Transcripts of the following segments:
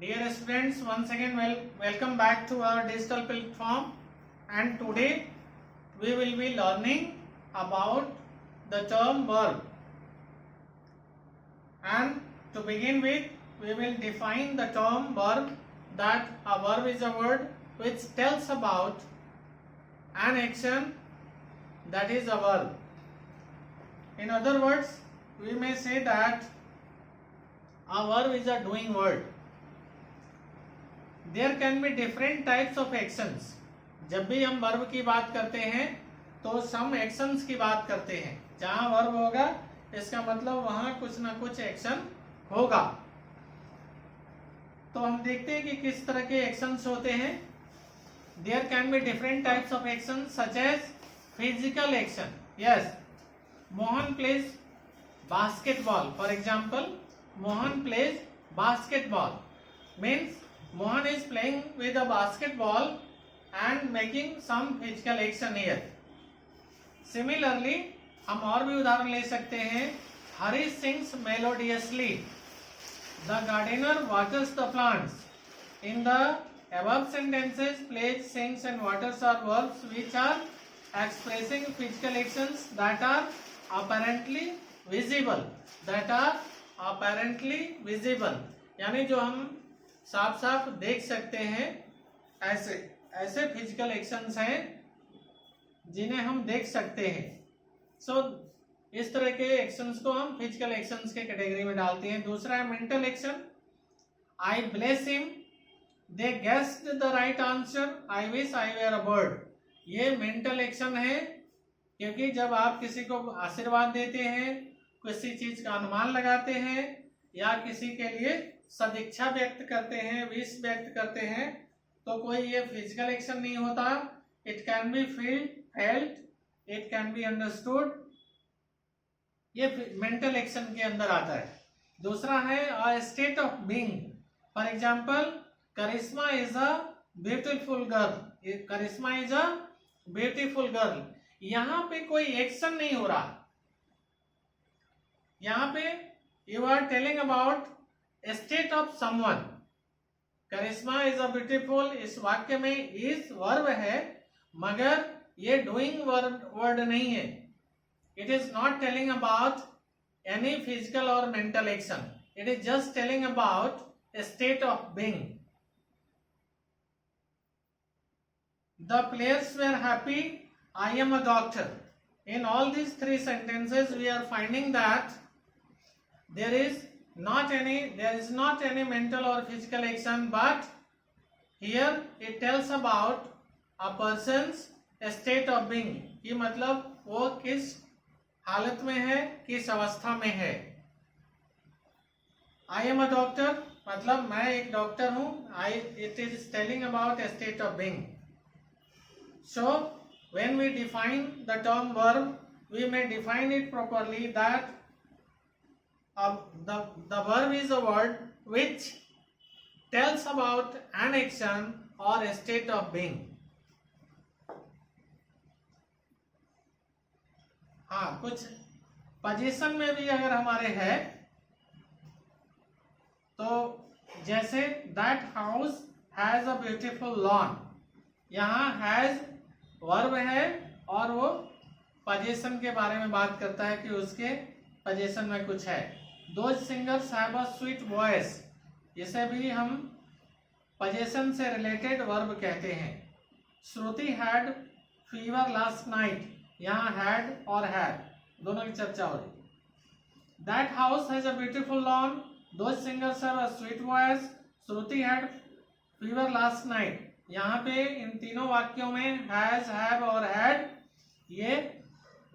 Dear students, once again welcome back to our digital platform, and today we will be learning about the term verb. And to begin with, we will define the term verb, that a verb is a word which tells about an action, that is a verb. In other words, we may say that a verb is a doing word. There can be different types of actions. जब भी हम verb की बात करते हैं तो सम actions की बात करते हैं. जहां वर्ब होगा इसका मतलब वहां कुछ ना कुछ एक्शन होगा. तो हम देखते हैं कि किस तरह के एक्शंस होते हैं. There can be different types of actions such as physical action. Yes, Mohan plays basketball. For example, Mohan plays basketball. Means Mohan is playing with a basketball and making some physical action here. Similarly, हम और भी उदाहरण ले सकते हैं. Hari sings melodiously. The gardener waters the plants. In the above sentences, plays, sings and waters are verbs which are expressing physical actions that are apparently visible. That are apparently visible. यानी जो हम साफ साफ देख सकते हैं, ऐसे physical actions हैं जिन्हें हम देख सकते हैं. सो इस तरह के एक्शंस को हम फिजिकल एक्शंस के कैटेगरी में डालते हैं. दूसरा है mental action. I bless him, they guessed the right answer, I wish I were a bird. ये मेंटल एक्शन है, क्योंकि जब आप किसी को आशीर्वाद देते हैं, किसी चीज का अनुमान लगाते हैं या किसी के लिए सदिच्छा व्यक्त करते हैं, विश व्यक्त करते हैं, तो कोई ये फिजिकल एक्शन नहीं होता. It can be feeled, felt, it can be understood. ये मेंटल एक्शन के अंदर आता है. दूसरा है a state of being. For example, Karishma is a beautiful girl. Karishma is a beautiful girl. यहां पे कोई एक्शन नहीं हो रहा. यहां पे you are telling about state of someone. Karishma is a beautiful, इस वाक्य में इज वर्ब है, मगर ये डूइंग वर्ड नहीं है. It is not telling about any physical और mental action. It is just telling about state of being. The players were happy, I am a doctor. In all these three sentences, we are finding that there is not any mental or physical action, but here it tells about a person's state of being. कि मतलब वो किस हालत में है, किस अवस्था में है. I am a doctor मतलब मैं एक डॉक्टर हूँ. It is telling about a state of being. So when we define the term verb, we may define it properly that the verb is a word which tells about an action or a state of being. हाँ, कुछ position में भी अगर हमारे है तो जैसे that house has a beautiful lawn. यहाँ has वर्ब है और वो पोजीशन के बारे में बात करता है कि उसके पोजीशन में कुछ है. Those singers have a sweet voice. इसे भी हम पोजीशन से रिलेटेड वर्ब कहते हैं. श्रुति had fever last night. यहाँ had और had दोनों की चर्चा हो रही. That house has a beautiful lawn. Those singers have a sweet voice. Shruti had fever last night. यहाँ पे इन तीनों वाक्यों में हैज, हैव और हैड ये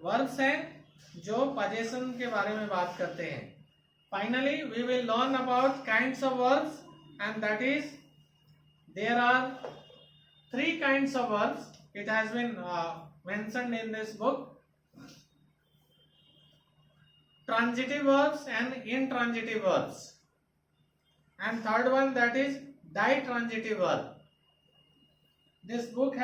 वर्ब्स हैं जो पोजीशन के बारे में बात करते हैं. Finally we will learn about kinds of verbs, and that is there are 3 kinds of verbs. It has been mentioned in this book. Transitive verbs and intransitive verbs, and third one that is ditransitive verb. This book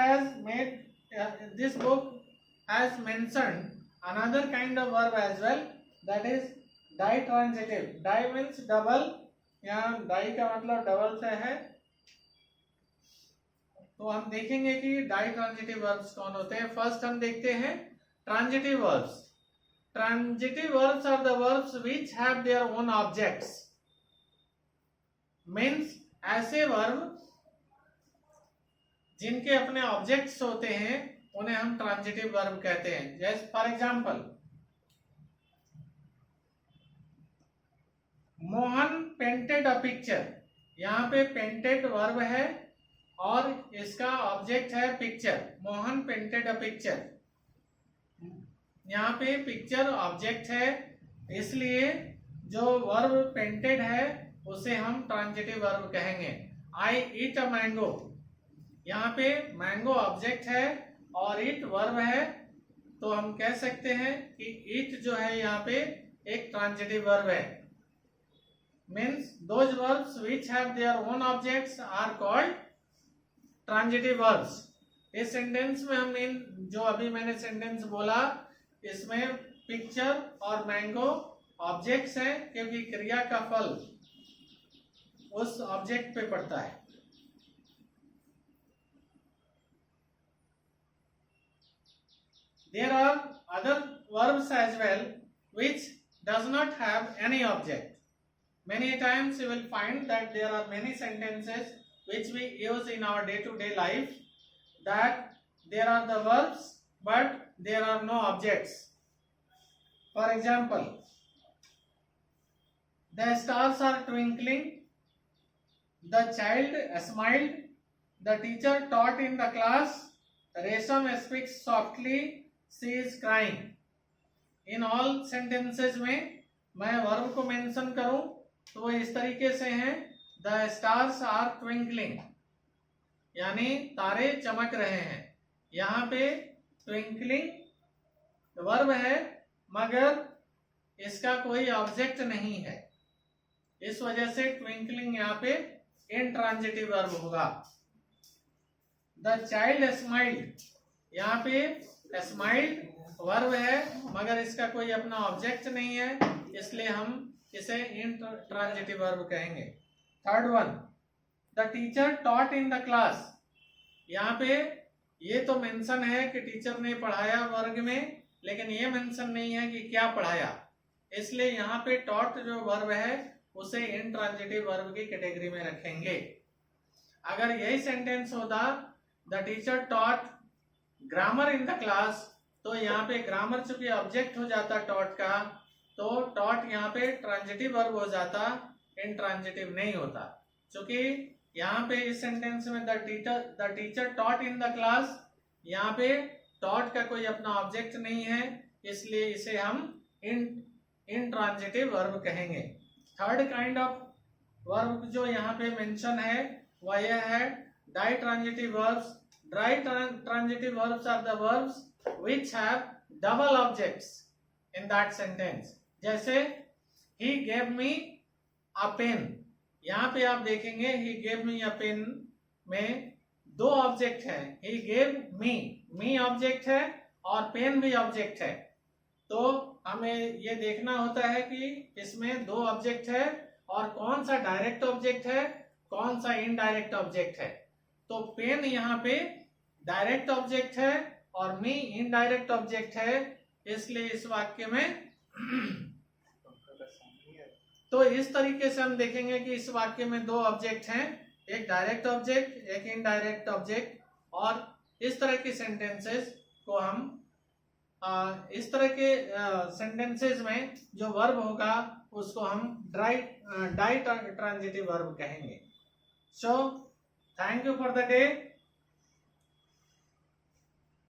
has mentioned another kind of verb as well, that is ditransitive. Di means double यहाँ die का मतलब double से है, तो हम देखेंगे कि die transitive verbs कौन होते हैं। फर्स्ट हम देखते हैं transitive verbs. Transitive verbs are the verbs which have their own objects. Means ऐसे वर्ब जिनके अपने ऑब्जेक्ट्स होते हैं उन्हें हम ट्रांजिटिव वर्ब कहते हैं। जैसे for example, Mohan painted a picture. यहाँ पे पेंटेड वर्ब है और इसका ऑब्जेक्ट है picture. Mohan painted a picture, यहाँ पे पिक्चर ऑब्जेक्ट है, इसलिए जो वर्ब पेंटेड है उसे हम ट्रांजिटिव वर्ब कहेंगे। आई ईट अ मैंगो, यहाँ पे मैंगो ऑब्जेक्ट है और ईट वर्ब है, तो हम कह सकते हैं कि ईट जो है यहाँ पे एक ट्रांजिटिव वर्ब है। Means those verbs which have their own objects are called transitive verbs. इस सेंटेंस में हमने जो अभी मैंने सेंटेंस बोला, इसमें पिक्चर और मैंगो ऑब्जेक्ट्स हैं, क्योंकि क्रिया का फल उस ऑब्जेक्ट पे पड़ता है। There are other verbs as well which does not have any object. Many times you will find that there are many sentences which we use in our day-to-day life that there are the verbs but there are no objects. For example, the stars are twinkling, the child smiled, the teacher taught in the class, Resham speaks softly, she is crying. In all sentences में मैं verb को mention करूं तो वो इस तरीके से हैं। द स्टार्स आर ट्विंकलिंग, यानी तारे चमक रहे हैं। यहाँ पे ट्विंकलिंग वर्ब है मगर इसका कोई ऑब्जेक्ट नहीं है, इस वजह से ट्विंकलिंग यहाँ पे इंट्रांजिटिव वर्ब होगा। द चाइल्ड स्माइल्ड, यहाँ पे स्माइल्ड वर्ब है मगर इसका कोई अपना ऑब्जेक्ट नहीं है, इसलिए हम इसे इंट्रांजिटिव वर्ब कहेंगे। Third one, the teacher taught in the class, यहाँ पे ये तो मेंशन है कि टीचर ने पढ़ाया वर्ग में, लेकिन ये मेंशन नहीं है कि क्या पढ़ाया, इसलिए यहाँ पे टॉट जो वर्ब है उसे इंट्रांजिटिव वर्ब की कैटेगरी में रखेंगे। अगर यही सेंटेंस होता the teacher taught grammar in the class, तो यहाँ पे ग्रामर चूंकि ऑब्जेक्ट हो जाता टॉट का, तो टॉट यहाँ पे ट्रांजिटिव वर्ब हो जाता, इंट्रांजिटिव नहीं होता। चूंकि यहाँ पे इस सेंटेंस में the teacher taught in the class, यहाँ पे टॉट का कोई अपना ऑब्जेक्ट नहीं है, इसलिए इसे हम इंट्रांजिटिव वर्ब कहेंगे। थर्ड काइंड ऑफ वर्ब जो यहाँ पे मेंशन है वह यह है ditransitive verbs. Ditransitive verbs are the verbs which have double objects in that sentence. जैसे he gave me a pen, यहाँ पे आप देखेंगे he gave me a pen में दो ऑब्जेक्ट है। he gave me ऑब्जेक्ट है और पेन भी ऑब्जेक्ट है, तो हमें ये देखना होता है कि इसमें दो ऑब्जेक्ट है और कौन सा डायरेक्ट ऑब्जेक्ट है, कौन सा इनडायरेक्ट ऑब्जेक्ट है। तो पेन यहाँ पे डायरेक्ट ऑब्जेक्ट है और मी इनडायरेक्ट ऑब्जेक्ट है, इसलिए इस वाक्य में तो इस तरीके से हम देखेंगे कि इस वाक्य में दो ऑब्जेक्ट हैं, एक डायरेक्ट ऑब्जेक्ट एक इनडायरेक्ट ऑब्जेक्ट, और इस तरह के सेंटेंसेस को हम इस तरह के सेंटेंसेस में जो वर्ब होगा उसको हम डाई ट्रांजिटिव वर्ब कहेंगे। So thank you for the day.